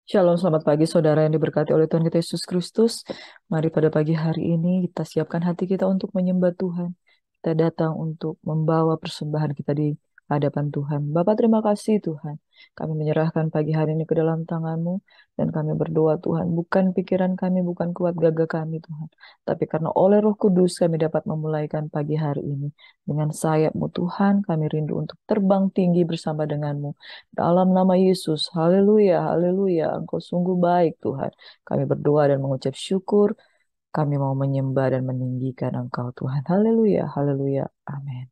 Shalom, selamat pagi saudara yang diberkati oleh Tuhan kita Yesus Kristus. Mari pada pagi hari ini kita siapkan hati kita untuk menyembah Tuhan. Kita datang untuk membawa persembahan kita di hadapan Tuhan. Bapa, terima kasih Tuhan. Kami menyerahkan pagi hari ini ke dalam tangan-Mu dan kami berdoa Tuhan, bukan pikiran kami, bukan kuat gagah kami Tuhan, tapi karena oleh Roh Kudus kami dapat memulaikan pagi hari ini. Dengan sayap-Mu Tuhan, kami rindu untuk terbang tinggi bersama dengan-Mu. Dalam nama Yesus, haleluya, haleluya, Engkau sungguh baik Tuhan. Kami berdoa dan mengucap syukur, kami mau menyembah dan meninggikan Engkau Tuhan. Haleluya, haleluya, amin.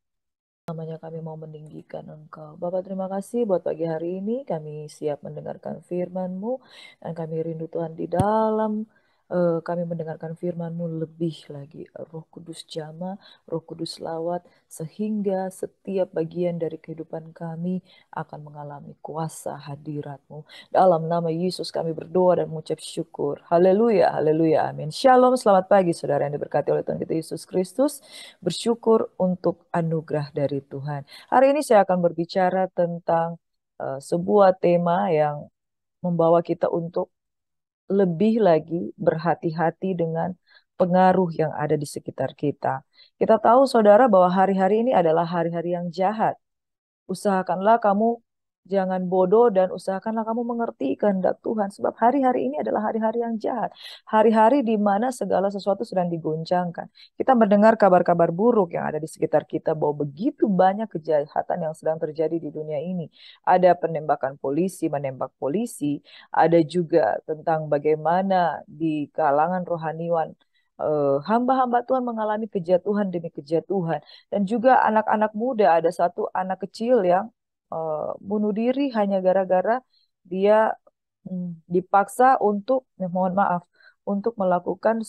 Namanya kami mau meninggikan Engkau. Bapak terima kasih buat pagi hari ini. Kami siap mendengarkan firman-Mu. Dan kami rindu Tuhan di dalam kami mendengarkan firman-Mu lebih lagi. Roh Kudus jama, Roh Kudus lawat. Sehingga setiap bagian dari kehidupan kami akan mengalami kuasa hadirat-Mu. Dalam nama Yesus kami berdoa dan mengucap syukur. Haleluya, haleluya, amin. Shalom, selamat pagi saudara yang diberkati oleh Tuhan kita Yesus Kristus. Bersyukur untuk anugerah dari Tuhan. Hari ini saya akan berbicara tentang sebuah tema yang membawa kita untuk lebih lagi berhati-hati dengan pengaruh yang ada di sekitar kita. Kita tahu saudara bahwa hari-hari ini adalah hari-hari yang jahat. Usahakanlah kamu jangan bodoh dan usahakanlah kamu mengerti kehendak Tuhan. Sebab hari-hari ini adalah hari-hari yang jahat. Hari-hari di mana segala sesuatu sedang diguncangkan. Kita mendengar kabar-kabar buruk yang ada di sekitar kita bahwa begitu banyak kejahatan yang sedang terjadi di dunia ini. Ada penembakan polisi, menembak polisi. Ada juga tentang bagaimana di kalangan rohaniwan hamba-hamba Tuhan mengalami kejatuhan demi kejatuhan. Dan juga anak-anak muda, ada satu anak kecil yang bunuh diri hanya gara-gara dia dipaksa untuk, mohon maaf, untuk melakukan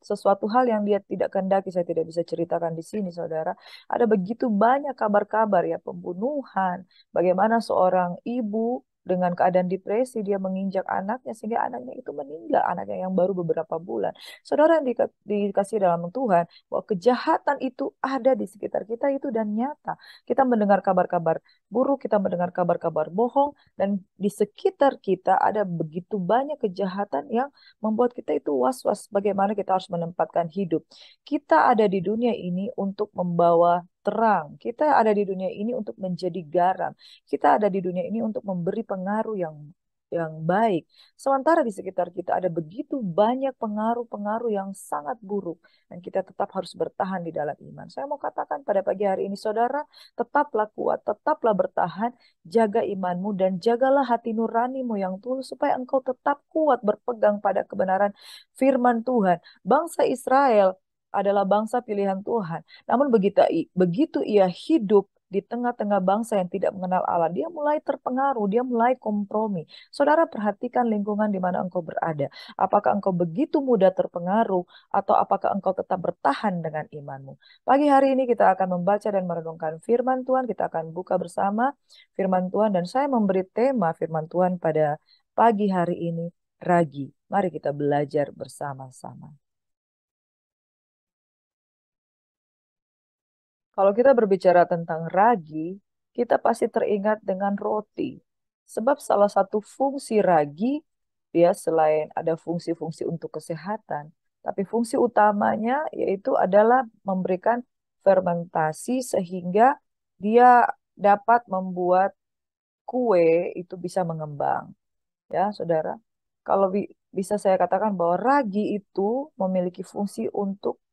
sesuatu hal yang dia tidak kehendaki. Saya tidak bisa ceritakan di sini, saudara. Ada begitu banyak kabar-kabar ya, pembunuhan, bagaimana seorang ibu dengan keadaan depresi dia menginjak anaknya sehingga anaknya itu meninggal, anaknya yang baru beberapa bulan. Saudara yang dikasih dalam Tuhan, bahwa kejahatan itu ada di sekitar kita itu dan nyata. Kita mendengar kabar-kabar buruk, kita mendengar kabar-kabar bohong, dan di sekitar kita ada begitu banyak kejahatan yang membuat kita itu was-was bagaimana kita harus menempatkan hidup. Kita ada di dunia ini untuk membawa terang. Kita ada di dunia ini untuk menjadi garam. Kita ada di dunia ini untuk memberi pengaruh yang baik. Sementara di sekitar kita ada begitu banyak pengaruh-pengaruh yang sangat buruk. Dan kita tetap harus bertahan di dalam iman. Saya mau katakan pada pagi hari ini, saudara, tetaplah kuat, tetaplah bertahan, jaga imanmu, dan jagalah hati nuranimu yang tulus, supaya engkau tetap kuat berpegang pada kebenaran firman Tuhan. Bangsa Israel adalah bangsa pilihan Tuhan. Namun begitu ia hidup di tengah-tengah bangsa yang tidak mengenal Allah, dia mulai terpengaruh, dia mulai kompromi. Saudara perhatikan lingkungan di mana engkau berada. Apakah engkau begitu mudah terpengaruh atau apakah engkau tetap bertahan dengan imanmu? Pagi hari ini kita akan membaca dan merenungkan firman Tuhan. Kita akan buka bersama firman Tuhan dan saya memberi tema firman Tuhan pada pagi hari ini, ragi. Mari kita belajar bersama-sama. Kalau kita berbicara tentang ragi, kita pasti teringat dengan roti. Sebab salah satu fungsi ragi, dia selain ada fungsi-fungsi untuk kesehatan, tapi fungsi utamanya yaitu adalah memberikan fermentasi sehingga dia dapat membuat kue itu bisa mengembang. Ya, saudara. Kalau bisa saya katakan bahwa ragi itu memiliki fungsi untuk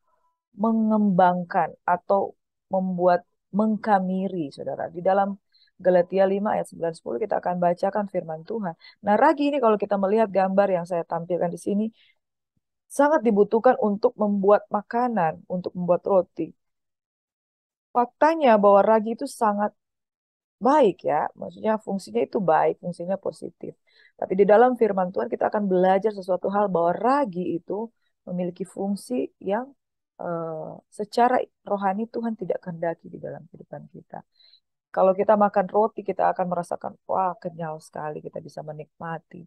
mengembangkan atau membuat mengkamiri, saudara. Di dalam Galatia 5 ayat 9-10 kita akan bacakan firman Tuhan. Nah, ragi ini kalau kita melihat gambar yang saya tampilkan di sini, sangat dibutuhkan untuk membuat makanan, untuk membuat roti. Faktanya bahwa ragi itu sangat baik ya, maksudnya fungsinya itu baik, fungsinya positif. Tapi di dalam firman Tuhan kita akan belajar sesuatu hal bahwa ragi itu memiliki fungsi yang secara rohani Tuhan tidak kehendaki di dalam kehidupan kita. Kalau kita makan roti, kita akan merasakan, wah kenyal sekali, kita bisa menikmati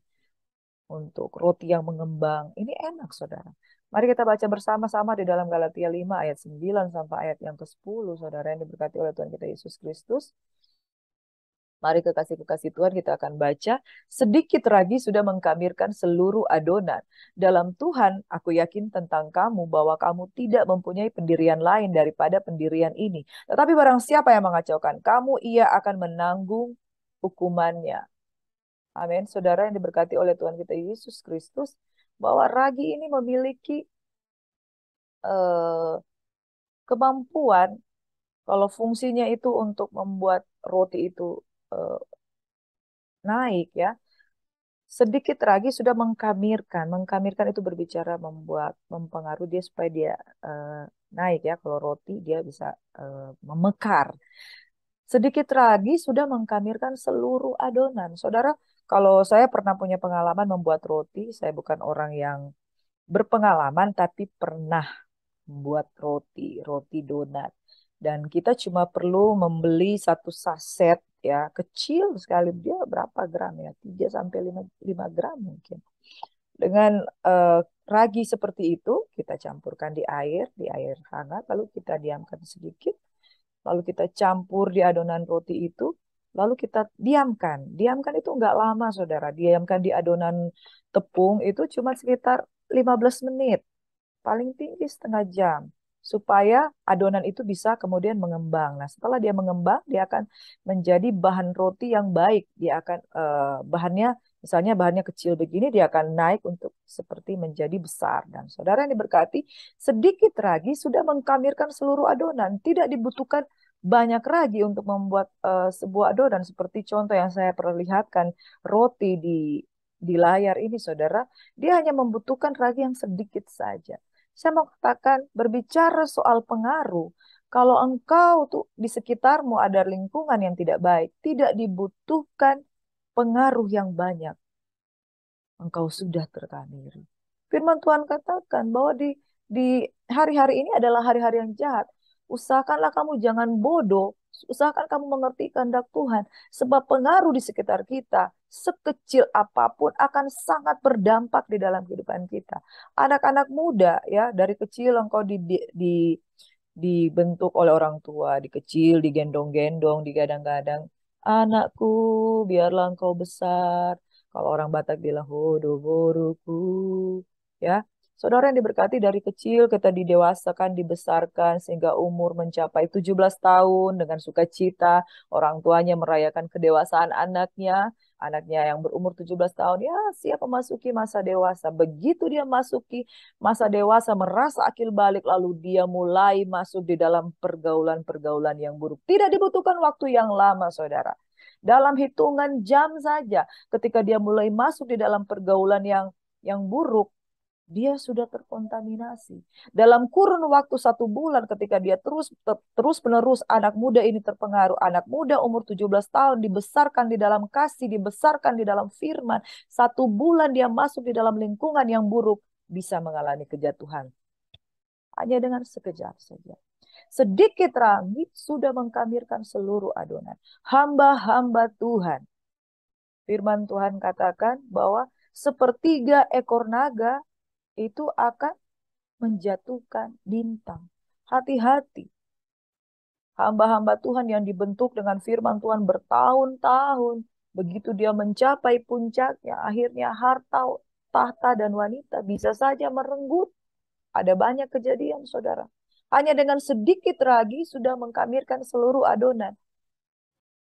untuk roti yang mengembang. Ini enak, saudara. Mari kita baca bersama-sama di dalam Galatia 5 ayat 9 sampai ayat yang ke-10, saudara yang diberkati oleh Tuhan kita Yesus Kristus. Mari kekasih-kekasih Tuhan, kita akan baca. Sedikit ragi sudah mengkamirkan seluruh adonan. Dalam Tuhan, aku yakin tentang kamu bahwa kamu tidak mempunyai pendirian lain daripada pendirian ini. Tetapi barang siapa yang mengacaukan kamu, ia akan menanggung hukumannya. Amin. Saudara yang diberkati oleh Tuhan kita Yesus Kristus, bahwa ragi ini memiliki eh, kemampuan, kalau fungsinya itu untuk membuat roti itu eh, naik ya. Sedikit ragi sudah mengkamirkan. Mengkamirkan itu berbicara membuat, mempengaruhi dia supaya dia eh, naik ya. Kalau roti dia bisa memekar. Sedikit ragi sudah mengkamirkan seluruh adonan. Saudara, kalau saya pernah punya pengalaman membuat roti, saya bukan orang yang berpengalaman, tapi pernah membuat roti, roti donat. Dan kita cuma perlu membeli satu saset ya, kecil sekali. Dia berapa gram ya? 3 sampai 5 gram mungkin. Dengan eh, ragi seperti itu, kita campurkan di air hangat, lalu kita diamkan sedikit, lalu kita campur di adonan roti itu, lalu kita diamkan. Diamkan itu nggak lama, saudara. Diamkan di adonan tepung itu cuma sekitar 15 menit, paling tinggi setengah jam, supaya adonan itu bisa kemudian mengembang. Nah, setelah dia mengembang, dia akan menjadi bahan roti yang baik. Dia akan bahannya, misalnya bahannya kecil begini, dia akan naik untuk seperti menjadi besar. Dan saudara yang diberkati, sedikit ragi sudah mengkamirkan seluruh adonan. Tidak dibutuhkan banyak ragi untuk membuat sebuah adonan. Seperti contoh yang saya perlihatkan roti di layar ini, saudara, dia hanya membutuhkan ragi yang sedikit saja. Saya mau katakan, berbicara soal pengaruh, kalau engkau tuh di sekitarmu ada lingkungan yang tidak baik, tidak dibutuhkan pengaruh yang banyak, engkau sudah terkamiri. Firman Tuhan katakan bahwa di hari-hari ini adalah hari-hari yang jahat. Usahakanlah kamu jangan bodoh, usahakan kamu mengerti kehendak Tuhan, sebab pengaruh di sekitar kita sekecil apapun akan sangat berdampak di dalam kehidupan kita. Anak-anak muda ya, dari kecil engkau dibentuk oleh orang tua, di kecil digendong-gendong, digadang-gadang. Anakku, biarlah engkau besar. Kalau orang Batak bilang hodo boruku, ya. Saudara yang diberkati, dari kecil kita didewasakan, dibesarkan sehingga umur mencapai 17 tahun dengan sukacita. Orang tuanya merayakan kedewasaan anaknya. Anaknya yang berumur 17 tahun ya siap memasuki masa dewasa. Begitu dia masuki masa dewasa, merasa akil balik, lalu dia mulai masuk di dalam pergaulan-pergaulan yang buruk. Tidak dibutuhkan waktu yang lama, saudara. Dalam hitungan jam saja, ketika dia mulai masuk di dalam pergaulan yang buruk, dia sudah terkontaminasi. Dalam kurun waktu 1 bulan, ketika dia terus menerus anak muda ini terpengaruh. Anak muda umur 17 tahun dibesarkan di dalam kasih, dibesarkan di dalam firman. 1 bulan dia masuk di dalam lingkungan yang buruk, bisa mengalami kejatuhan. Hanya dengan sekejap saja. Sedikit ragi sudah mengkamirkan seluruh adonan. Hamba-hamba Tuhan. Firman Tuhan katakan bahwa sepertiga ekor naga itu akan menjatuhkan bintang. Hati-hati. Hamba-hamba Tuhan yang dibentuk dengan firman Tuhan bertahun-tahun. Begitu dia mencapai puncaknya, akhirnya harta, tahta, dan wanita bisa saja merenggut. Ada banyak kejadian, saudara. Hanya dengan sedikit ragi sudah mengkamirkan seluruh adonan.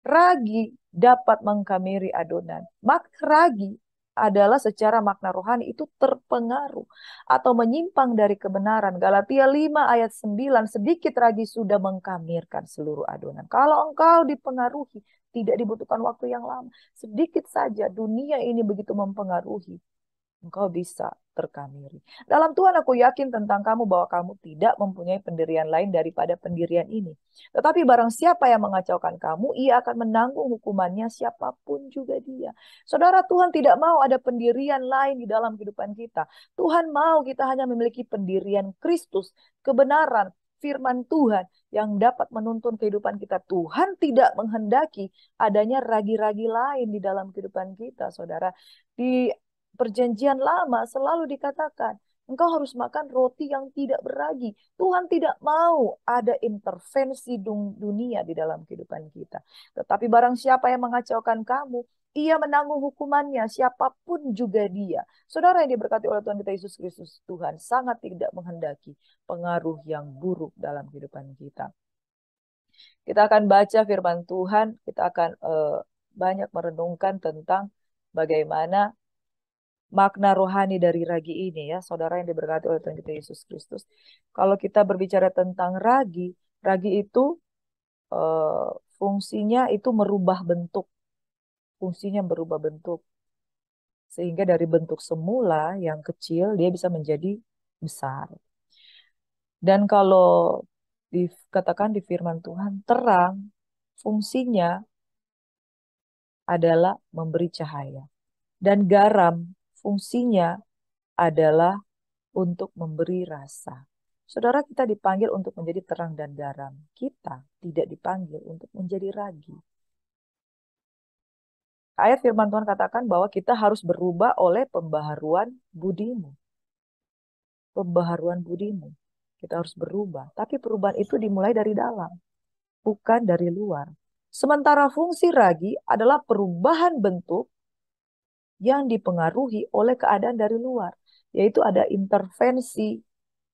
Ragi dapat mengkamiri adonan. Makna ragi adalah secara makna rohani itu terpengaruh atau menyimpang dari kebenaran. Galatia 5 ayat 9, sedikit ragi sudah mengkamirkan seluruh adonan. Kalau engkau dipengaruhi, tidak dibutuhkan waktu yang lama. Sedikit saja dunia ini begitu mempengaruhi, engkau bisa terkamiri. Dalam Tuhan aku yakin tentang kamu bahwa kamu tidak mempunyai pendirian lain daripada pendirian ini. Tetapi barang siapa yang mengacaukan kamu, ia akan menanggung hukumannya siapapun juga dia. Saudara, Tuhan tidak mau ada pendirian lain di dalam kehidupan kita. Tuhan mau kita hanya memiliki pendirian Kristus, kebenaran, firman Tuhan yang dapat menuntun kehidupan kita. Tuhan tidak menghendaki adanya ragi-ragi lain di dalam kehidupan kita, saudara. Di Perjanjian Lama selalu dikatakan Engkau harus makan roti yang tidak beragi. Tuhan tidak mau ada intervensi dunia di dalam kehidupan kita. Tetapi barang siapa yang mengacaukan kamu, ia menanggung hukumannya, siapapun juga dia. Saudara yang diberkati oleh Tuhan kita Yesus Kristus, Tuhan sangat tidak menghendaki pengaruh yang buruk dalam kehidupan kita. Kita akan baca firman Tuhan, kita akan banyak merenungkan tentang bagaimana makna rohani dari ragi ini ya, saudara yang diberkati oleh Tuhan kita Yesus Kristus. Kalau kita berbicara tentang ragi, ragi itu eh, fungsinya itu merubah bentuk, fungsinya berubah bentuk. Sehingga dari bentuk semula yang kecil dia bisa menjadi besar. Dan kalau dikatakan di firman Tuhan, terang fungsinya adalah memberi cahaya. Dan garam fungsinya adalah untuk memberi rasa. Saudara, kita dipanggil untuk menjadi terang dan garam. Kita tidak dipanggil untuk menjadi ragi. Ayat firman Tuhan katakan bahwa kita harus berubah oleh pembaharuan budimu. Pembaharuan budimu. Kita harus berubah. Tapi perubahan itu dimulai dari dalam, bukan dari luar. Sementara fungsi ragi adalah perubahan bentuk yang dipengaruhi oleh keadaan dari luar. Yaitu ada intervensi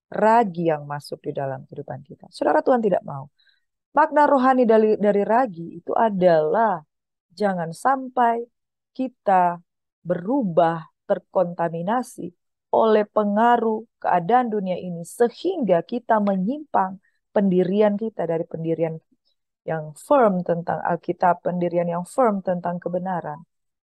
ragi yang masuk di dalam kehidupan kita. Saudara, Tuhan tidak mau. Makna rohani dari ragi itu adalah jangan sampai kita berubah terkontaminasi oleh pengaruh keadaan dunia ini sehingga kita menyimpang pendirian kita dari pendirian yang firm tentang Alkitab, pendirian yang firm tentang kebenaran,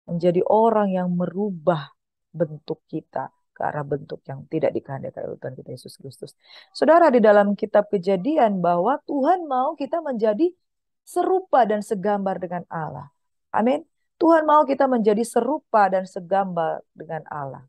menjadi orang yang merubah bentuk kita ke arah bentuk yang tidak dikehendaki oleh Tuhan kita Yesus Kristus. Saudara, di dalam kitab Kejadian bahwa Tuhan mau kita menjadi serupa dan segambar dengan Allah. Amin. Tuhan mau kita menjadi serupa dan segambar dengan Allah.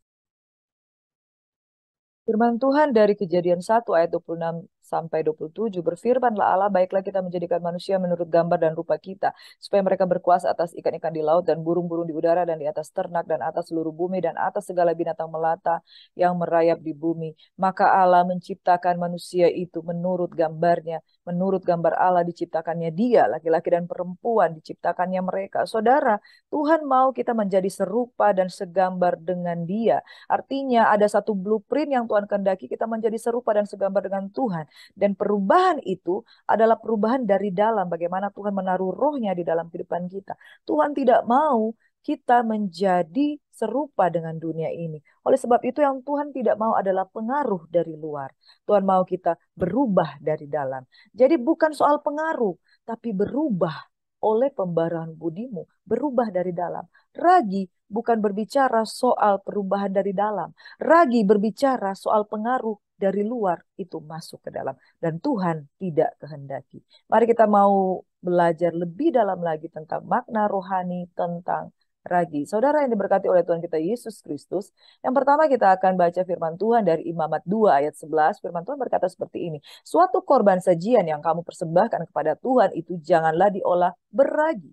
Firman Tuhan dari Kejadian 1 ayat 26 sampai 27 berfirmanlah Allah, baiklah kita menjadikan manusia menurut gambar dan rupa kita, supaya mereka berkuasa atas ikan-ikan di laut dan burung-burung di udara dan di atas ternak dan atas seluruh bumi dan atas segala binatang melata yang merayap di bumi. Maka Allah menciptakan manusia itu menurut gambarnya, menurut gambar Allah diciptakannya dia, laki-laki dan perempuan diciptakannya mereka. Saudara, Tuhan mau kita menjadi serupa dan segambar dengan dia. Artinya ada satu blueprint yang Tuhan kehendaki kita menjadi serupa dan segambar dengan Tuhan. Dan perubahan itu adalah perubahan dari dalam. Bagaimana Tuhan menaruh rohnya di dalam kehidupan kita. Tuhan tidak mau kita menjadi serupa dengan dunia ini. Oleh sebab itu yang Tuhan tidak mau adalah pengaruh dari luar. Tuhan mau kita berubah dari dalam. Jadi bukan soal pengaruh, tapi berubah oleh pembaharuan budimu. Berubah dari dalam. Ragi bukan berbicara soal perubahan dari dalam. Ragi berbicara soal pengaruh dari luar itu masuk ke dalam. Dan Tuhan tidak kehendaki. Mari kita mau belajar lebih dalam lagi tentang makna rohani, tentang ragi. Saudara yang diberkati oleh Tuhan kita Yesus Kristus. Yang pertama kita akan baca firman Tuhan dari Imamat 2 ayat 11. Firman Tuhan berkata seperti ini. Suatu korban sajian yang kamu persembahkan kepada Tuhan itu janganlah diolah beragi.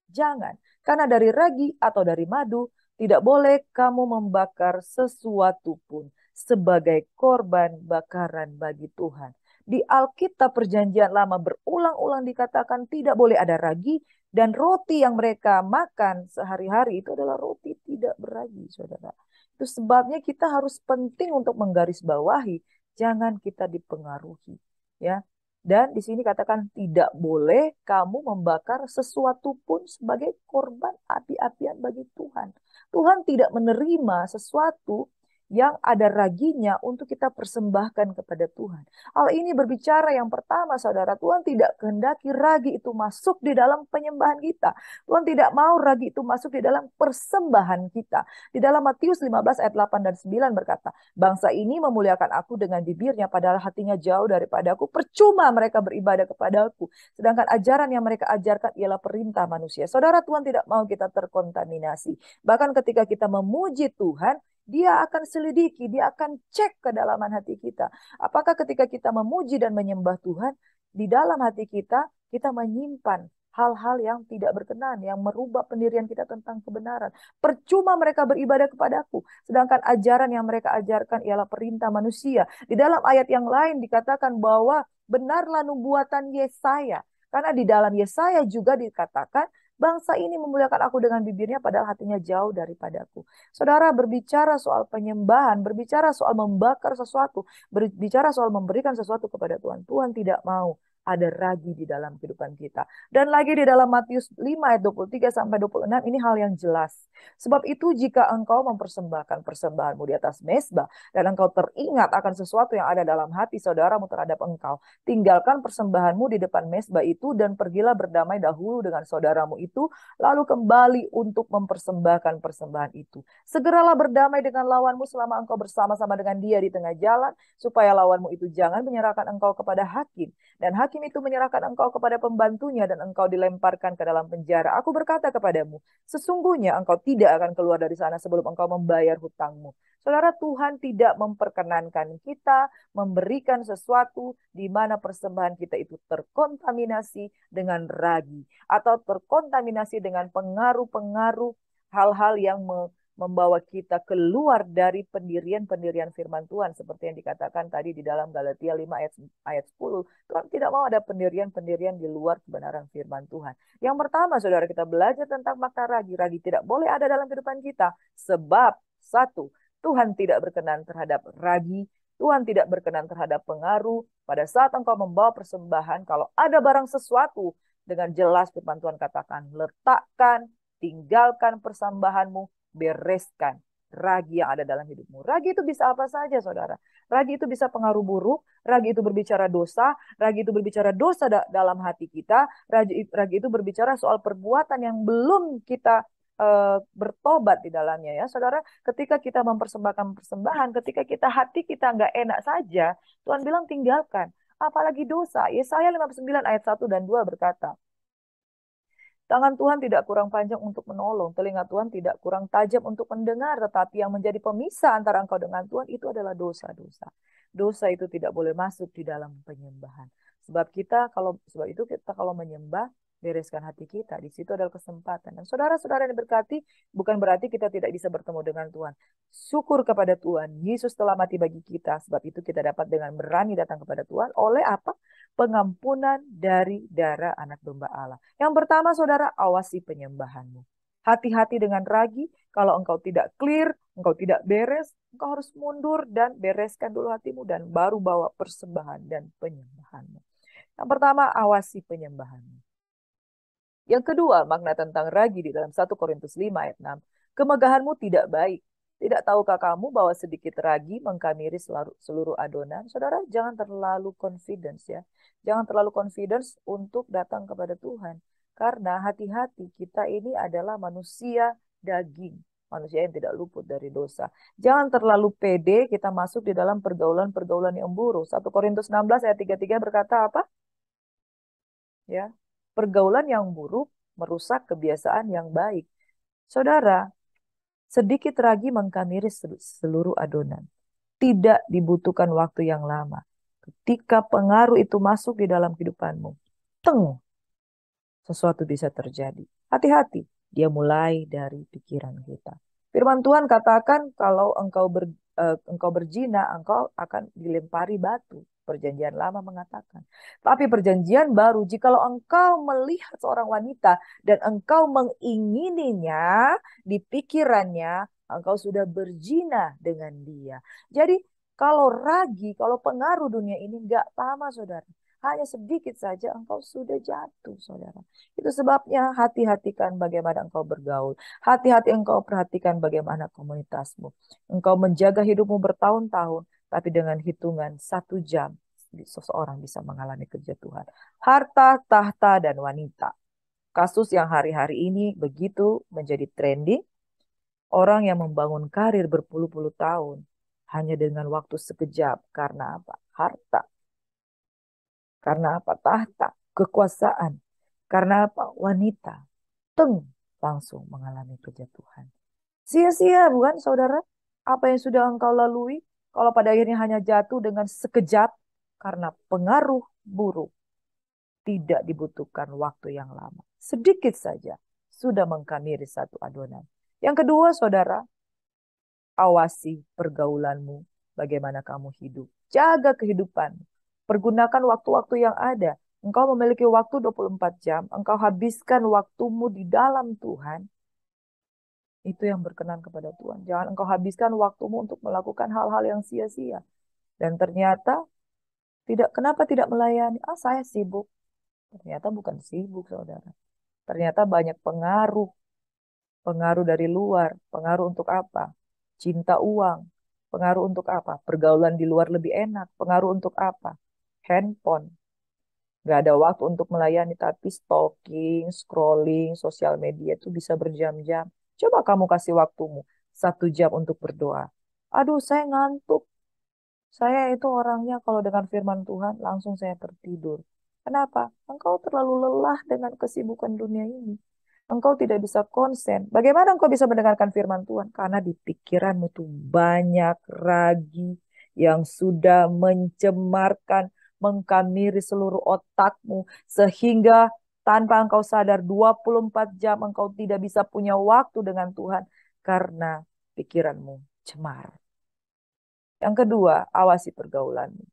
Jangan. Karena dari ragi atau dari madu tidak boleh kamu membakar sesuatu pun sebagai korban bakaran bagi Tuhan. Di Alkitab Perjanjian Lama berulang-ulang dikatakan tidak boleh ada ragi dan roti yang mereka makan sehari-hari itu adalah roti tidak beragi, saudara. Itu sebabnya kita harus penting untuk menggarisbawahi, jangan kita dipengaruhi, ya. Dan di sini katakan tidak boleh kamu membakar sesuatu pun sebagai korban api-apian bagi Tuhan. Tuhan tidak menerima sesuatu yang ada raginya untuk kita persembahkan kepada Tuhan. Hal ini berbicara yang pertama, saudara, Tuhan tidak kehendaki ragi itu masuk di dalam penyembahan kita. Tuhan tidak mau ragi itu masuk di dalam persembahan kita. Di dalam Matius 15 ayat 8 dan 9 berkata, bangsa ini memuliakan aku dengan bibirnya, padahal hatinya jauh daripada aku. Percuma mereka beribadah kepada aku. Sedangkan ajaran yang mereka ajarkan ialah perintah manusia. Saudara, Tuhan tidak mau kita terkontaminasi. Bahkan ketika kita memuji Tuhan, dia akan selidiki, dia akan cek kedalaman hati kita. Apakah ketika kita memuji dan menyembah Tuhan, di dalam hati kita, kita menyimpan hal-hal yang tidak berkenan, yang merubah pendirian kita tentang kebenaran. Percuma mereka beribadah kepadaku, sedangkan ajaran yang mereka ajarkan ialah perintah manusia. Di dalam ayat yang lain dikatakan bahwa benarlah nubuatan Yesaya. Karena di dalam Yesaya juga dikatakan, bangsa ini memuliakan aku dengan bibirnya padahal hatinya jauh daripadaku. Saudara, berbicara soal penyembahan, berbicara soal membakar sesuatu, berbicara soal memberikan sesuatu kepada Tuhan. Tuhan tidak mau ada ragi di dalam kehidupan kita. Dan lagi di dalam Matius 5 ayat 23 sampai 26 ini hal yang jelas. Sebab itu jika engkau mempersembahkan persembahanmu di atas mezbah dan engkau teringat akan sesuatu yang ada dalam hati saudaramu terhadap engkau, tinggalkan persembahanmu di depan mezbah itu dan pergilah berdamai dahulu dengan saudaramu itu, lalu kembali untuk mempersembahkan persembahan itu. Segeralah berdamai dengan lawanmu selama engkau bersama-sama dengan dia di tengah jalan, supaya lawanmu itu jangan menyerahkan engkau kepada hakim, dan hakim itu menyerahkan engkau kepada pembantunya dan engkau dilemparkan ke dalam penjara. Aku berkata kepadamu, sesungguhnya engkau tidak akan keluar dari sana sebelum engkau membayar hutangmu. Saudara, Tuhan tidak memperkenankan kita memberikan sesuatu di mana persembahan kita itu terkontaminasi dengan ragi atau terkontaminasi dengan pengaruh-pengaruh hal-hal yang membawa kita keluar dari pendirian-pendirian firman Tuhan seperti yang dikatakan tadi di dalam Galatia 5 ayat 10. Tuhan tidak mau ada pendirian-pendirian di luar kebenaran firman Tuhan. Yang pertama, saudara, kita belajar tentang makna ragi. Ragi tidak boleh ada dalam kehidupan kita sebab satu, Tuhan tidak berkenan terhadap ragi. Tuhan tidak berkenan terhadap pengaruh. Pada saat engkau membawa persembahan, kalau ada barang sesuatu, dengan jelas firman Tuhan katakan, letakkan, tinggalkan persembahanmu, bereskan ragi yang ada dalam hidupmu. Ragi itu bisa apa saja, saudara. Ragi itu bisa pengaruh buruk, ragi itu berbicara dosa, ragi itu berbicara dosa dalam hati kita, ragi itu berbicara soal perbuatan yang belum kita bertobat di dalamnya ya. Saudara, ketika kita mempersembahkan persembahan, ketika hati kita nggak enak saja, Tuhan bilang tinggalkan. Apalagi dosa. Yesaya 59 ayat 1 dan 2 berkata, tangan Tuhan tidak kurang panjang untuk menolong, telinga Tuhan tidak kurang tajam untuk mendengar, tetapi yang menjadi pemisah antara engkau dengan Tuhan itu adalah dosa-dosa. Dosa itu tidak boleh masuk di dalam penyembahan. Sebab itu kita kalau menyembah, bereskan hati kita. Di situ adalah kesempatan. Dan saudara-saudara yang diberkati, bukan berarti kita tidak bisa bertemu dengan Tuhan. Syukur kepada Tuhan, Yesus telah mati bagi kita. Sebab itu kita dapat dengan berani datang kepada Tuhan oleh apa? Pengampunan dari darah anak domba Allah. Yang pertama, saudara, awasi penyembahanmu. Hati-hati dengan ragi. Kalau engkau tidak clear, engkau tidak beres, engkau harus mundur dan bereskan dulu hatimu dan baru bawa persembahan dan penyembahanmu. Yang pertama, awasi penyembahanmu. Yang kedua, makna tentang ragi di dalam 1 Korintus 5 ayat 6. Kemegahanmu tidak baik. Tidak tahukah kamu bahwa sedikit ragi mengkamiri seluruh adonan? Saudara, jangan terlalu confidence ya. Jangan terlalu confidence untuk datang kepada Tuhan. Karena hati-hati, kita ini adalah manusia daging. Manusia yang tidak luput dari dosa. Jangan terlalu pede kita masuk di dalam pergaulan-pergaulan yang buruk. 1 Korintus 16 ayat 33 berkata apa? Ya, pergaulan yang buruk merusak kebiasaan yang baik. Saudara, sedikit ragi mengkamiri seluruh adonan. Tidak dibutuhkan waktu yang lama. Ketika pengaruh itu masuk di dalam kehidupanmu, sesuatu bisa terjadi. Hati-hati, dia mulai dari pikiran kita. Firman Tuhan katakan kalau engkau berzina, engkau akan dilempari batu. Perjanjian lama mengatakan. Tapi perjanjian baru, jikalau engkau melihat seorang wanita dan engkau mengingininya di pikirannya, engkau sudah berzina dengan dia. Jadi kalau ragi, kalau pengaruh dunia ini nggak lama, saudara. Hanya sedikit saja engkau sudah jatuh, saudara. Itu sebabnya hati-hatikan bagaimana engkau bergaul. Hati-hati engkau perhatikan bagaimana komunitasmu. Engkau menjaga hidupmu bertahun-tahun, tapi dengan hitungan 1 jam, seseorang bisa mengalami kejatuhan. Harta, tahta, dan wanita. Kasus yang hari-hari ini begitu menjadi trending. Orang yang membangun karir berpuluh-puluh tahun hanya dengan waktu sekejap. Karena apa? Harta. Karena apa? Tahta, kekuasaan. Karena apa? Wanita. Langsung mengalami kejatuhan. Sia-sia bukan saudara? Apa yang sudah engkau lalui? Kalau pada akhirnya hanya jatuh dengan sekejap karena pengaruh buruk. tidak dibutuhkan waktu yang lama. Sedikit saja sudah mengkamiri satu adonan. Yang kedua, saudara, awasi pergaulanmu, bagaimana kamu hidup. Jaga kehidupanmu. Pergunakan waktu-waktu yang ada. Engkau memiliki waktu 24 jam, engkau habiskan waktumu di dalam Tuhan. Itu yang berkenan kepada Tuhan. Jangan engkau habiskan waktumu untuk melakukan hal-hal yang sia-sia. Dan ternyata kenapa tidak melayani? Ah, saya sibuk. Ternyata bukan sibuk, saudara. Ternyata banyak pengaruh. Pengaruh dari luar. Pengaruh untuk apa? Cinta uang. Pengaruh untuk apa? Pergaulan di luar lebih enak. Pengaruh untuk apa? Handphone. Gak ada waktu untuk melayani, tapi stalking, scrolling, sosial media itu bisa berjam-jam. Coba kamu kasih waktumu 1 jam untuk berdoa. Aduh, saya ngantuk. Saya itu orangnya kalau dengan firman Tuhan langsung saya tertidur. Kenapa? Engkau terlalu lelah dengan kesibukan dunia ini. Engkau tidak bisa konsen. Bagaimana engkau bisa mendengarkan firman Tuhan? Karena di pikiranmu tuh banyak ragi yang sudah mencemarkan, mengkamiri seluruh otakmu. Sehingga tanpa engkau sadar 24 jam engkau tidak bisa punya waktu dengan Tuhan. Karena pikiranmu cemar. Yang kedua, awasi pergaulanmu.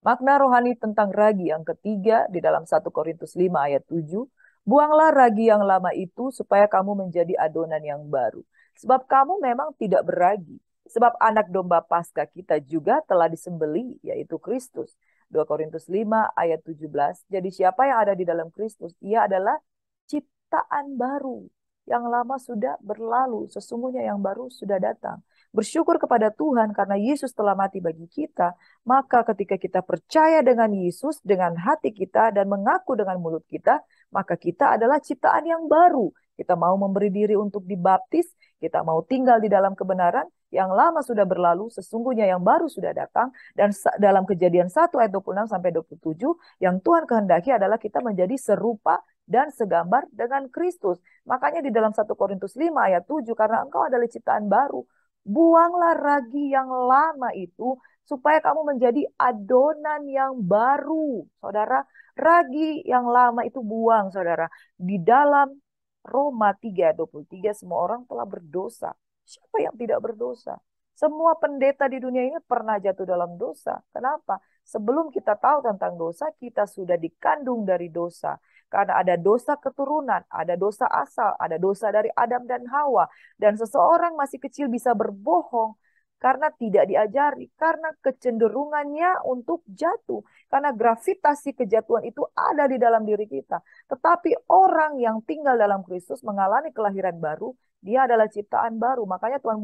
Makna rohani tentang ragi yang ketiga di dalam 1 Korintus 5 ayat 7. Buanglah ragi yang lama itu supaya kamu menjadi adonan yang baru. Sebab kamu memang tidak beragi. Sebab anak domba Paskah kita juga telah disembeli, yaitu Kristus. 2 Korintus 5 ayat 17. Jadi siapa yang ada di dalam Kristus? Ia adalah ciptaan baru. Yang lama sudah berlalu, sesungguhnya yang baru sudah datang. Bersyukur kepada Tuhan karena Yesus telah mati bagi kita. Maka ketika kita percaya dengan Yesus, dengan hati kita dan mengaku dengan mulut kita, maka kita adalah ciptaan yang baru. Kita mau memberi diri untuk dibaptis, kita mau tinggal di dalam kebenaran, yang lama sudah berlalu, sesungguhnya yang baru sudah datang. Dan dalam Kejadian 1 ayat 26-27, yang Tuhan kehendaki adalah kita menjadi serupa dan segambar dengan Kristus. Makanya di dalam 1 Korintus 5 ayat 7, karena engkau adalah ciptaan baru, buanglah ragi yang lama itu supaya kamu menjadi adonan yang baru. Saudara, ragi yang lama itu buang, saudara. Di dalam Roma 3:23, semua orang telah berdosa. Siapa yang tidak berdosa? Semua pendeta di dunia ini pernah jatuh dalam dosa. Kenapa? Sebelum kita tahu tentang dosa, kita sudah dikandung dari dosa. Karena ada dosa keturunan, ada dosa asal, ada dosa dari Adam dan Hawa. Dan seseorang masih kecil bisa berbohong karena tidak diajari, karena kecenderungannya untuk jatuh. Karena gravitasi kejatuhan itu ada di dalam diri kita. Tetapi orang yang tinggal dalam Kristus mengalami kelahiran baru, dia adalah ciptaan baru. Makanya Tuhan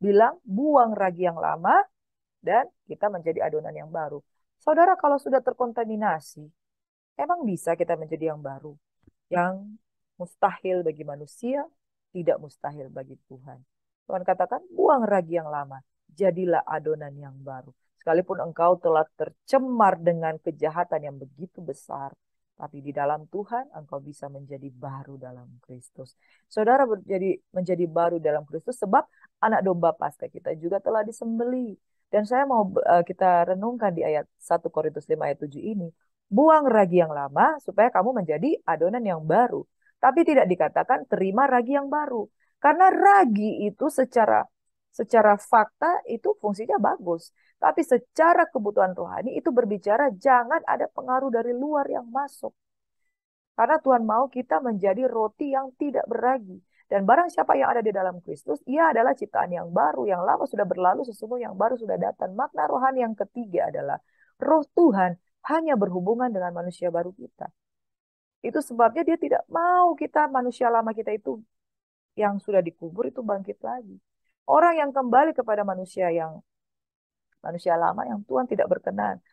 bilang, buang ragi yang lama dan kita menjadi adonan yang baru. Saudara, kalau sudah terkontaminasi, emang bisa kita menjadi yang baru? Yang mustahil bagi manusia, tidak mustahil bagi Tuhan. Tuhan katakan, buang ragi yang lama, jadilah adonan yang baru. Sekalipun engkau telah tercemar dengan kejahatan yang begitu besar, tapi di dalam Tuhan engkau bisa menjadi baru dalam Kristus. Saudara menjadi baru dalam Kristus sebab anak domba Paskah kita juga telah disembeli. Dan saya mau kita renungkan di ayat 1 Korintus 5 ayat 7 ini. Buang ragi yang lama supaya kamu menjadi adonan yang baru. Tapi tidak dikatakan terima ragi yang baru. Karena ragi itu secara fakta itu fungsinya bagus. Tapi secara kebutuhan rohani itu berbicara jangan ada pengaruh dari luar yang masuk. Karena Tuhan mau kita menjadi roti yang tidak berragi. Dan barang siapa yang ada di dalam Kristus, ia adalah ciptaan yang baru. Yang lama sudah berlalu, sesungguhnya yang baru sudah datang. Makna rohani yang ketiga adalah roh Tuhan hanya berhubungan dengan manusia baru kita. Itu sebabnya dia tidak mau kita, manusia lama kita itu yang sudah dikubur itu bangkit lagi. Orang yang kembali kepada manusia lama yang Tuhan tidak berkenan.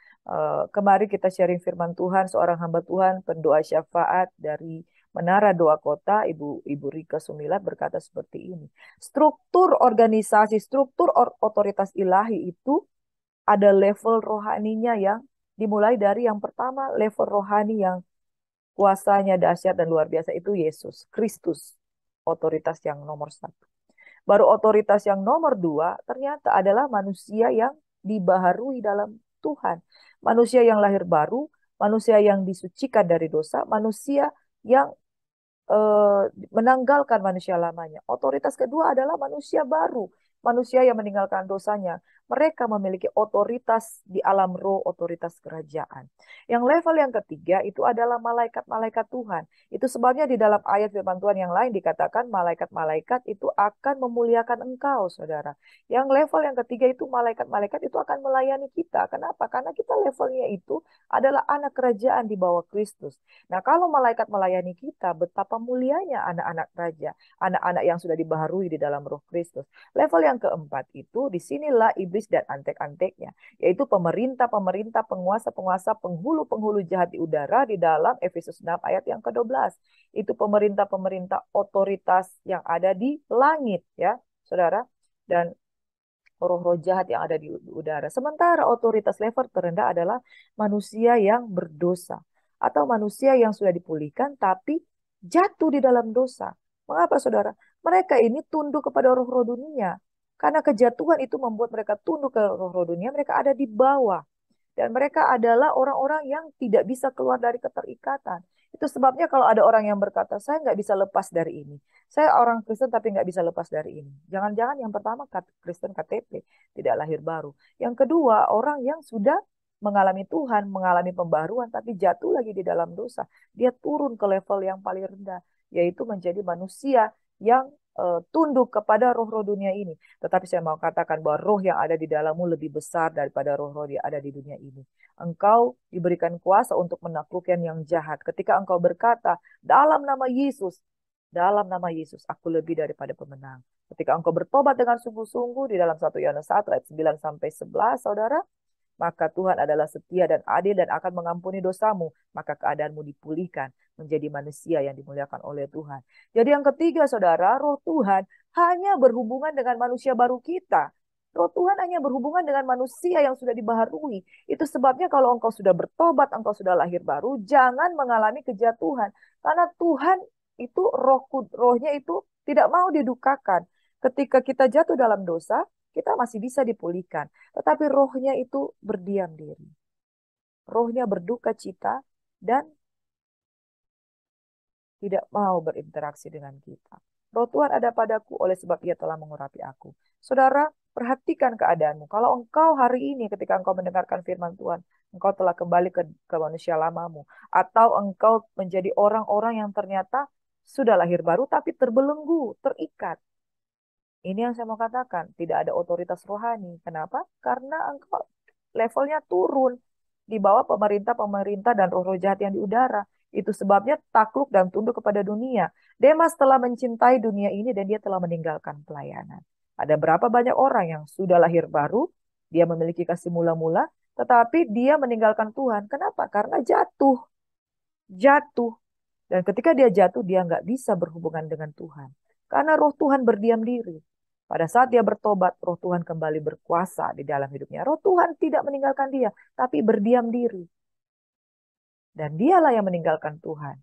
Kemarin kita sharing firman Tuhan, seorang hamba Tuhan, pendoa syafaat dari Menara Doa Kota, Ibu Rika Sumilat berkata seperti ini. Struktur organisasi, struktur otoritas ilahi itu ada level rohaninya yang dimulai dari yang pertama, level rohani yang kuasanya dahsyat dan luar biasa itu Yesus Kristus. Otoritas yang nomor 1. Baru otoritas yang nomor 2 ternyata adalah manusia yang dibaharui dalam Tuhan. Manusia yang lahir baru manusia yang disucikan dari dosa, manusia yang menanggalkan manusia lamanya. Otoritas kedua adalah manusia baru, manusia yang meninggalkan dosanya. Mereka memiliki otoritas di alam roh, otoritas kerajaan. Yang level yang ketiga itu adalah malaikat-malaikat Tuhan. Itu sebabnya di dalam ayat firman Tuhan yang lain dikatakan malaikat-malaikat itu akan memuliakan engkau, saudara. Yang level yang ketiga itu malaikat-malaikat itu akan melayani kita. Kenapa? Karena kita levelnya itu adalah anak kerajaan di bawah Kristus. Nah, kalau malaikat melayani kita, betapa mulianya anak-anak raja, anak-anak yang sudah dibaharui di dalam Roh Kristus. Level yang keempat itu, disinilah iblis dan antek-anteknya, yaitu pemerintah-pemerintah, penguasa-penguasa, penghulu-penghulu jahat di udara di dalam Efesus 6 ayat yang ke-12. Itu pemerintah-pemerintah otoritas yang ada di langit, ya, saudara. Dan roh-roh jahat yang ada di udara. Sementara otoritas level terendah adalah manusia yang berdosa atau manusia yang sudah dipulihkan tapi jatuh di dalam dosa. Mengapa, saudara? Mereka ini tunduk kepada roh-roh dunia. Karena kejatuhan itu membuat mereka tunduk ke roh-roh dunia, mereka ada di bawah. Dan mereka adalah orang-orang yang tidak bisa keluar dari keterikatan. Itu sebabnya kalau ada orang yang berkata, saya nggak bisa lepas dari ini. Saya orang Kristen tapi nggak bisa lepas dari ini. Jangan-jangan yang pertama Kristen KTP, tidak lahir baru. Yang kedua, orang yang sudah mengalami Tuhan, mengalami pembaruan, tapi jatuh lagi di dalam dosa. Dia turun ke level yang paling rendah, yaitu menjadi manusia yang tunduk kepada roh-roh dunia ini. Tetapi saya mau katakan bahwa roh yang ada di dalammu lebih besar daripada roh-roh yang ada di dunia ini. Engkau diberikan kuasa untuk menaklukkan yang jahat. Ketika engkau berkata, dalam nama Yesus, aku lebih daripada pemenang. Ketika engkau bertobat dengan sungguh-sungguh di dalam 1 Yohanes 1 ayat 9 sampai 11, saudara, maka Tuhan adalah setia dan adil dan akan mengampuni dosamu. Maka keadaanmu dipulihkan menjadi manusia yang dimuliakan oleh Tuhan. Jadi yang ketiga, saudara, roh Tuhan hanya berhubungan dengan manusia baru kita. Roh Tuhan hanya berhubungan dengan manusia yang sudah dibaharui. Itu sebabnya kalau engkau sudah bertobat, engkau sudah lahir baru, jangan mengalami kejatuhan. Karena Tuhan itu rohnya itu tidak mau didukakan. Ketika kita jatuh dalam dosa, kita masih bisa dipulihkan. Tetapi rohnya itu berdiam diri. Rohnya berduka cita dan tidak mau berinteraksi dengan kita. Roh Tuhan ada padaku oleh sebab ia telah mengurapi aku. Saudara, perhatikan keadaanmu. Kalau engkau hari ini ketika engkau mendengarkan firman Tuhan, engkau telah kembali ke manusia lamamu. Atau engkau menjadi orang-orang yang ternyata sudah lahir baru tapi terbelenggu, terikat. Ini yang saya mau katakan, tidak ada otoritas rohani. Kenapa? Karena engkau levelnya turun di bawah pemerintah-pemerintah dan roh-roh jahat yang di udara. Itu sebabnya takluk dan tunduk kepada dunia. Demas telah mencintai dunia ini dan dia telah meninggalkan pelayanan. Ada berapa banyak orang yang sudah lahir baru, dia memiliki kasih mula-mula, tetapi dia meninggalkan Tuhan. Kenapa? Karena jatuh. Jatuh. Dan ketika dia jatuh, dia nggak bisa berhubungan dengan Tuhan. Karena roh Tuhan berdiam diri. Pada saat dia bertobat, roh Tuhan kembali berkuasa di dalam hidupnya. Roh Tuhan tidak meninggalkan dia, tapi berdiam diri. Dan dialah yang meninggalkan Tuhan.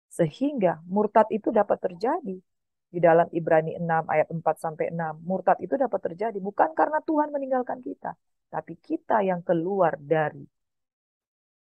Sehingga murtad itu dapat terjadi. Di dalam Ibrani 6 ayat 4-6. Murtad itu dapat terjadi. Bukan karena Tuhan meninggalkan kita. Tapi kita yang keluar dari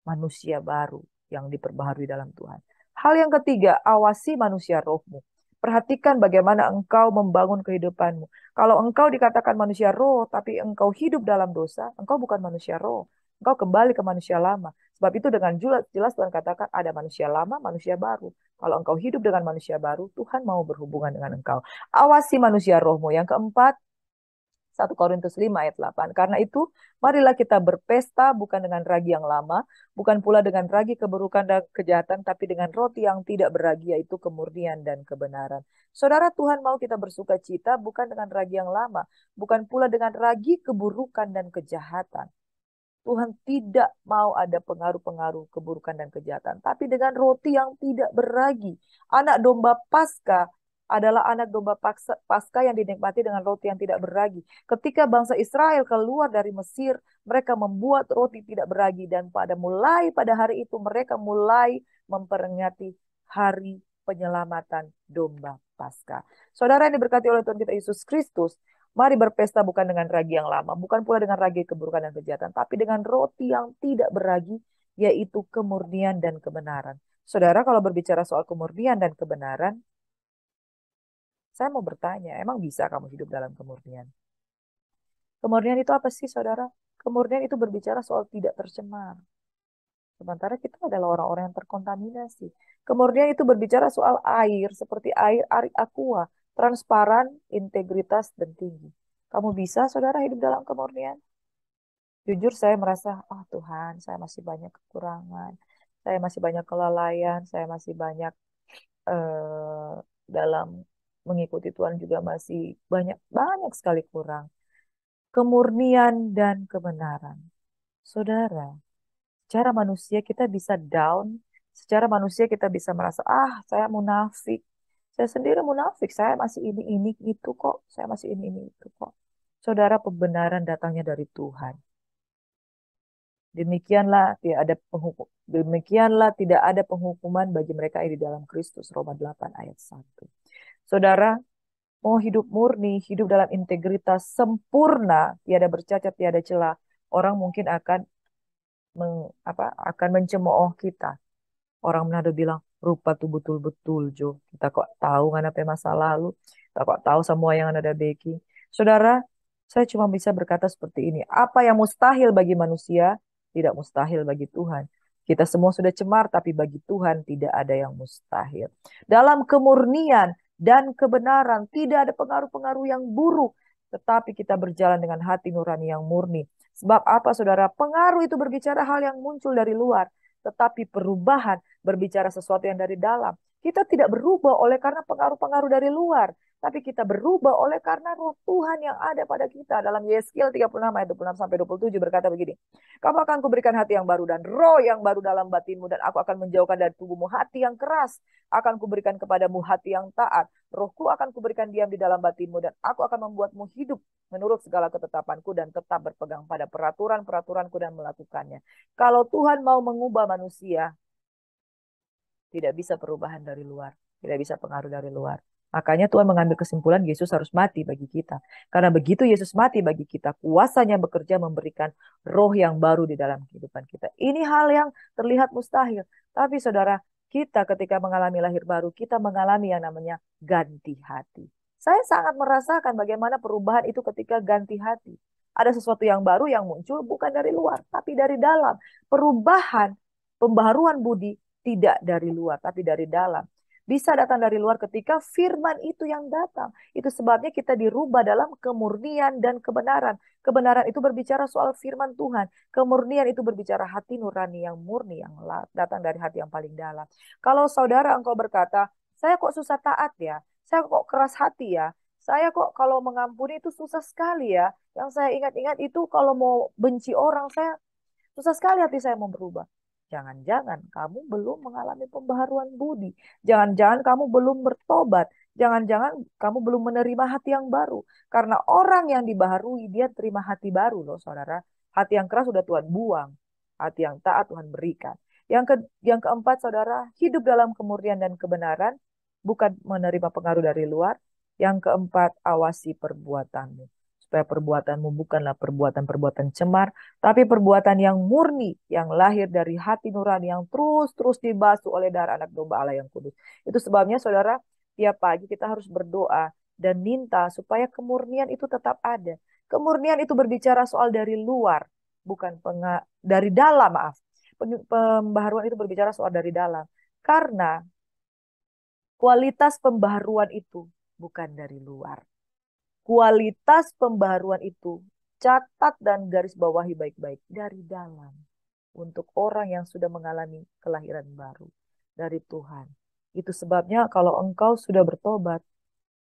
manusia baru yang diperbaharui dalam Tuhan. Hal yang ketiga, awasi manusia rohmu. Perhatikan bagaimana engkau membangun kehidupanmu. Kalau engkau dikatakan manusia roh, tapi engkau hidup dalam dosa, engkau bukan manusia roh. Engkau kembali ke manusia lama. Sebab itu dengan jelas Tuhan katakan ada manusia lama, manusia baru. Kalau engkau hidup dengan manusia baru, Tuhan mau berhubungan dengan engkau. Awasi manusia rohmu. Yang keempat, 1 Korintus 5 ayat 8. Karena itu, marilah kita berpesta bukan dengan ragi yang lama, bukan pula dengan ragi keburukan dan kejahatan, tapi dengan roti yang tidak beragi, yaitu kemurnian dan kebenaran. Saudara, Tuhan mau kita bersuka cita bukan dengan ragi yang lama, bukan pula dengan ragi keburukan dan kejahatan. Tuhan tidak mau ada pengaruh-pengaruh keburukan dan kejahatan, tapi dengan roti yang tidak beragi. Anak domba Paskah adalah anak domba Paskah yang dinikmati dengan roti yang tidak beragi. Ketika bangsa Israel keluar dari Mesir, mereka membuat roti tidak beragi dan pada hari itu mereka mulai memperingati hari penyelamatan domba Paskah. Saudara yang diberkati oleh Tuhan kita Yesus Kristus, mari berpesta bukan dengan ragi yang lama, bukan pula dengan ragi keburukan dan kejahatan, tapi dengan roti yang tidak beragi, yaitu kemurnian dan kebenaran. Saudara, kalau berbicara soal kemurnian dan kebenaran, saya mau bertanya, emang bisa kamu hidup dalam kemurnian? Kemurnian itu apa sih, saudara? Kemurnian itu berbicara soal tidak tercemar. Sementara kita adalah orang-orang yang terkontaminasi. Kemurnian itu berbicara soal air, seperti air aqua, transparan, integritas, dan tinggi. Kamu bisa, saudara, hidup dalam kemurnian? Jujur saya merasa, oh Tuhan, saya masih banyak kekurangan. Saya masih banyak kelalaian, saya masih banyak dalam mengikuti Tuhan juga masih banyak banyak sekali kurang. Kemurnian dan kebenaran. Saudara, secara manusia kita bisa down, secara manusia kita bisa merasa, ah saya munafik. Saya sendiri munafik, saya masih ini itu kok. Saya masih ini itu kok. Saudara, pembenaran datangnya dari Tuhan. Demikianlah tidak ada penghukuman bagi mereka yang di dalam Kristus. Roma 8 ayat 1. Saudara, mau hidup murni, hidup dalam integritas sempurna, tiada bercacat, tiada celah, orang mungkin akan mencemooh kita. Orang Manado bilang, rupa tuh betul-betul Jo. Kita kok tahu nggak apa masa lalu. Kita kok tahu semua yang ada Becky. Saudara, saya cuma bisa berkata seperti ini. Apa yang mustahil bagi manusia, tidak mustahil bagi Tuhan. Kita semua sudah cemar, tapi bagi Tuhan tidak ada yang mustahil. Dalam kemurnian dan kebenaran, tidak ada pengaruh-pengaruh yang buruk. Tetapi kita berjalan dengan hati nurani yang murni. Sebab apa, saudara? Pengaruh itu berbicara hal yang muncul dari luar. Tetapi perubahan berbicara sesuatu yang dari dalam. Kita tidak berubah oleh karena pengaruh-pengaruh dari luar. Tapi kita berubah oleh karena roh Tuhan yang ada pada kita. Dalam Yeskiel 36 ayat 26 sampai 27 berkata begini. Kamu akan kuberikan hati yang baru dan roh yang baru dalam batinmu. Dan aku akan menjauhkan dari tubuhmu hati yang keras. Akan kuberikan kepadamu hati yang taat. Rohku akan kuberikan diam di dalam batinmu. Dan aku akan membuatmu hidup menurut segala ketetapanku. Dan tetap berpegang pada peraturan-peraturanku dan melakukannya. Kalau Tuhan mau mengubah manusia, tidak bisa perubahan dari luar. Tidak bisa pengaruh dari luar. Makanya Tuhan mengambil kesimpulan Yesus harus mati bagi kita. Karena begitu Yesus mati bagi kita, kuasanya bekerja memberikan roh yang baru di dalam kehidupan kita. Ini hal yang terlihat mustahil. Tapi saudara, kita ketika mengalami lahir baru, kita mengalami yang namanya ganti hati. Saya sangat merasakan bagaimana perubahan itu ketika ganti hati. Ada sesuatu yang baru yang muncul bukan dari luar, tapi dari dalam. Perubahan, pembaharuan budi tidak dari luar, tapi dari dalam. Bisa datang dari luar ketika firman itu yang datang. Itu sebabnya kita dirubah dalam kemurnian dan kebenaran. Kebenaran itu berbicara soal firman Tuhan. Kemurnian itu berbicara hati nurani yang murni, yang datang dari hati yang paling dalam. Kalau saudara engkau berkata, saya kok susah taat ya, saya kok keras hati ya, saya kok kalau mengampuni itu susah sekali ya. Yang saya ingat-ingat itu kalau mau benci orang, saya susah sekali hati saya mau berubah. Jangan-jangan kamu belum mengalami pembaharuan budi. Jangan-jangan kamu belum bertobat. Jangan-jangan kamu belum menerima hati yang baru. Karena orang yang dibaharui, dia terima hati baru loh saudara. Hati yang keras sudah Tuhan buang. Hati yang taat Tuhan berikan. Yang keempat saudara, hidup dalam kemurnian dan kebenaran. Bukan menerima pengaruh dari luar. Yang keempat, awasi perbuatanmu. Supaya perbuatanmu bukanlah perbuatan-perbuatan cemar, tapi perbuatan yang murni, yang lahir dari hati nurani, yang terus-terus dibasuh oleh darah anak domba Allah yang kudus. Itu sebabnya saudara, tiap pagi kita harus berdoa dan minta supaya kemurnian itu tetap ada. Kemurnian itu berbicara soal dari luar, bukan dari dalam, maaf. Pembaharuan itu berbicara soal dari dalam. Karena kualitas pembaharuan itu bukan dari luar. Kualitas pembaharuan itu catat dan garis bawahi baik-baik dari dalam untuk orang yang sudah mengalami kelahiran baru dari Tuhan. Itu sebabnya kalau engkau sudah bertobat,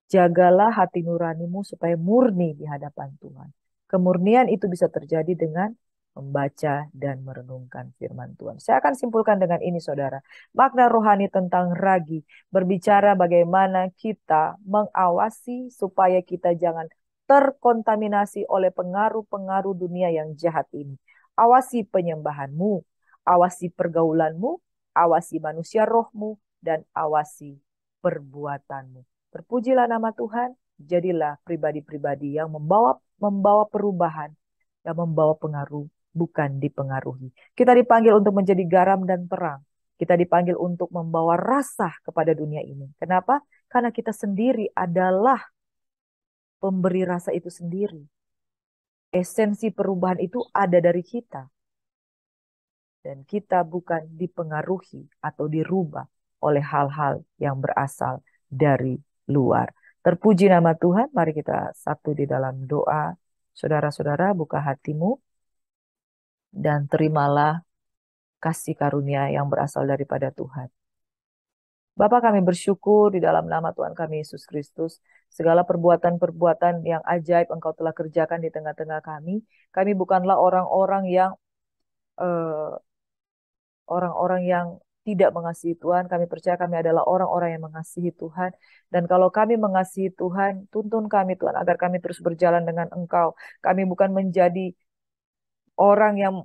jagalah hati nuranimu supaya murni di hadapan Tuhan. Kemurnian itu bisa terjadi dengan membaca dan merenungkan firman Tuhan. Saya akan simpulkan dengan ini saudara. Makna rohani tentang ragi berbicara bagaimana kita mengawasi supaya kita jangan terkontaminasi oleh pengaruh-pengaruh dunia yang jahat ini. Awasi penyembahanmu, awasi pergaulanmu, awasi manusia rohmu, dan awasi perbuatanmu. Terpujilah nama Tuhan, jadilah pribadi-pribadi yang membawa perubahan dan membawa pengaruh bukan dipengaruhi. Kita dipanggil untuk menjadi garam dan terang. Kita dipanggil untuk membawa rasa kepada dunia ini. Kenapa? Karena kita sendiri adalah pemberi rasa itu sendiri. Esensi perubahan itu ada dari kita. Dan kita bukan dipengaruhi atau dirubah oleh hal-hal yang berasal dari luar. Terpuji nama Tuhan, mari kita satu di dalam doa. Saudara-saudara, buka hatimu dan terimalah kasih karunia yang berasal daripada Tuhan. Bapa, kami bersyukur di dalam nama Tuhan kami Yesus Kristus. Segala perbuatan-perbuatan yang ajaib Engkau telah kerjakan di tengah-tengah kami. Kami bukanlah orang-orang yang eh, orang-orang yang tidak mengasihi Tuhan. Kami percaya kami adalah orang-orang yang mengasihi Tuhan. Dan kalau kami mengasihi Tuhan, tuntun kami Tuhan agar kami terus berjalan dengan Engkau. Kami bukan menjadi orang yang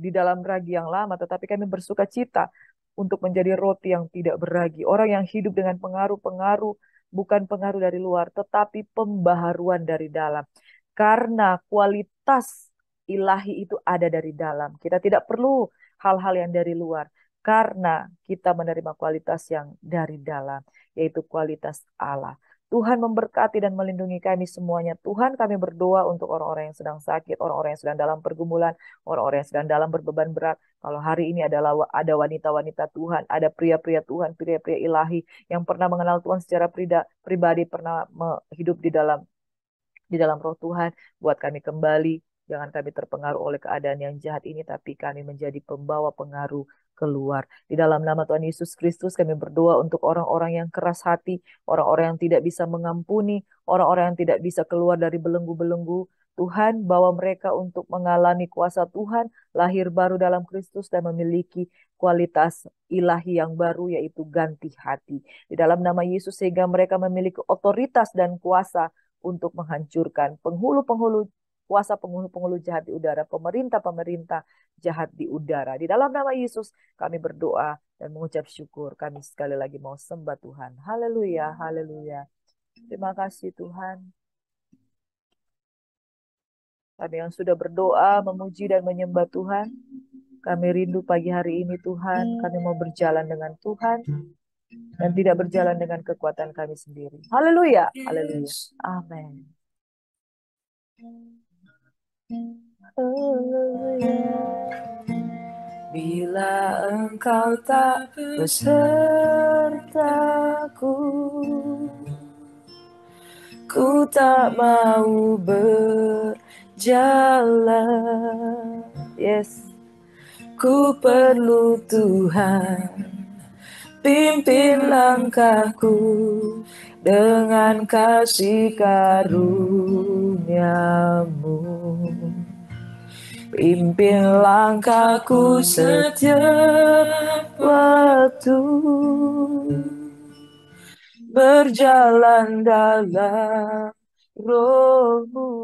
di dalam ragi yang lama, tetapi kami bersuka cita untuk menjadi roti yang tidak beragi. Orang yang hidup dengan pengaruh-pengaruh, bukan pengaruh dari luar, tetapi pembaharuan dari dalam. Karena kualitas ilahi itu ada dari dalam. Kita tidak perlu hal-hal yang dari luar. Karena kita menerima kualitas yang dari dalam, yaitu kualitas Allah. Tuhan memberkati dan melindungi kami semuanya. Tuhan, kami berdoa untuk orang-orang yang sedang sakit, orang-orang yang sedang dalam pergumulan, orang-orang yang sedang dalam berbeban berat. Kalau hari ini adalah ada wanita-wanita Tuhan, ada pria-pria Tuhan, pria-pria ilahi yang pernah mengenal Tuhan secara pribadi, pernah hidup di dalam roh Tuhan, buat kami kembali. Jangan kami terpengaruh oleh keadaan yang jahat ini, tapi kami menjadi pembawa pengaruh keluar. Di dalam nama Tuhan Yesus Kristus, kami berdoa untuk orang-orang yang keras hati, orang-orang yang tidak bisa mengampuni, orang-orang yang tidak bisa keluar dari belenggu-belenggu. Tuhan, bawa mereka untuk mengalami kuasa Tuhan, lahir baru dalam Kristus, dan memiliki kualitas ilahi yang baru, yaitu ganti hati. Di dalam nama Yesus, sehingga mereka memiliki otoritas dan kuasa untuk menghancurkan penghulu-penghulu kuasa penghulu-penghulu jahat di udara, pemerintah-pemerintah jahat di udara. Di dalam nama Yesus kami berdoa dan mengucap syukur. Kami sekali lagi mau sembah Tuhan. Haleluya, haleluya. Terima kasih Tuhan. Kami yang sudah berdoa, memuji dan menyembah Tuhan. Kami rindu pagi hari ini Tuhan. Kami mau berjalan dengan Tuhan dan tidak berjalan dengan kekuatan kami sendiri. Haleluya, haleluya. Amin. Bila engkau tak besertaku, ku tak mau berjalan. Yes, ku perlu Tuhan, pimpin langkahku dengan kasih karuniamu. Pimpin langkahku setiap waktu, berjalan dalam rohmu.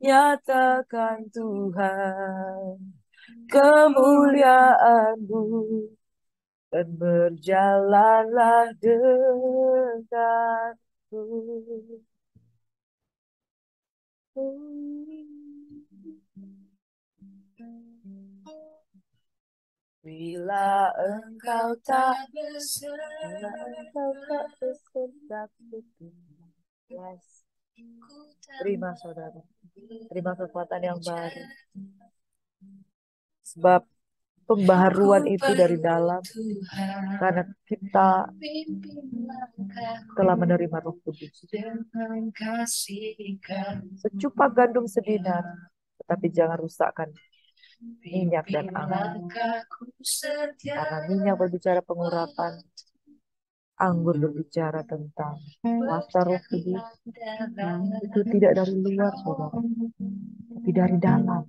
Nyatakan Tuhan kemuliaan-Mu dan berjalanlah denganku. Bila engkau tak besertaku. Yes. Terima saudara, terima kekuatan yang baru. Sebab pembaharuan itu dari dalam, karena kita telah menerima Roh Kudus. Secupak gandum sedinar, tetapi jangan rusakkan minyak dan anggur. Karena minyak berbicara pengurapan, anggur berbicara tentang kuasa Roh Kudus. Itu tidak dari luar, saudara, tapi dari dalam.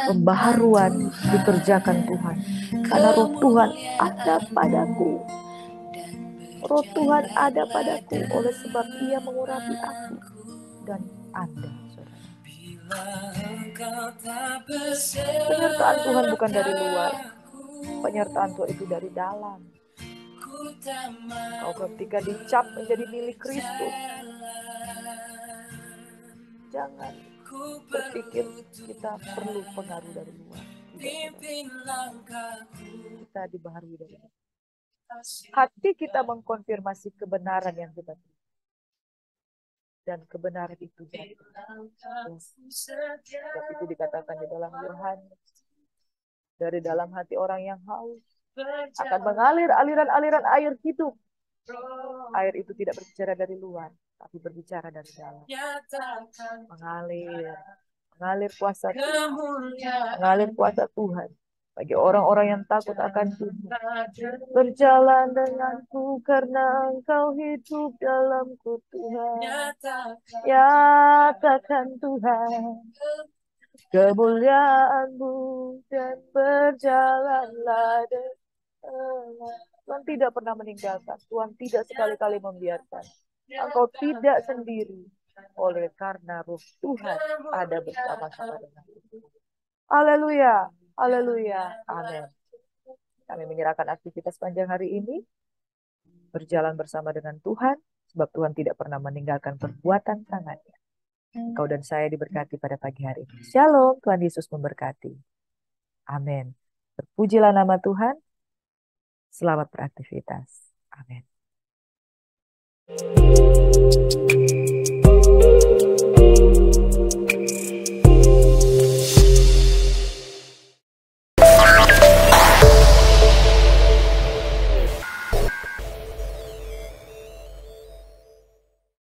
Pembaharuan dikerjakan Tuhan, karena Roh Tuhan ada padaku. Roh Tuhan ada padaku, oleh sebab Ia mengurapi aku dan Anda, saudara. Penyertaan Tuhan bukan dari luar, penyertaan Tuhan itu dari dalam. Kau ketika dicap menjadi milik Kristus, Jangan berpikir kita perlu pengaruh dari luar. Kita dibaharui dari luar. Hati kita mengkonfirmasi kebenaran yang kita terima. Dan kebenaran itu jadi. Sebab itu dikatakan di dalam Yohanes, dari dalam hati orang yang haus akan mengalir aliran-aliran air hidup. Air itu tidak berbicara dari luar, tapi berbicara dari dalam. Mengalir kuasa Tuhan. Mengalir kuasa Tuhan. Bagi orang-orang yang takut akan Tuhan. Berjalan denganku karena Engkau hidup dalamku Tuhan. Nyatakan Tuhan kemuliaan-Mu dan berjalanlah dengan. Tuhan tidak pernah meninggalkan. Tuhan tidak sekali-kali membiarkan. Engkau tidak sendiri. Oleh karena Roh Tuhan ada bersama-sama dengan kita. Haleluya. Haleluya. Amin. Kami menyerahkan aktivitas panjang hari ini. Berjalan bersama dengan Tuhan. Sebab Tuhan tidak pernah meninggalkan perbuatan tangannya. Engkau dan saya diberkati pada pagi hari ini. Shalom. Tuhan Yesus memberkati. Amin. Terpujilah nama Tuhan. Selamat beraktivitas. Amin.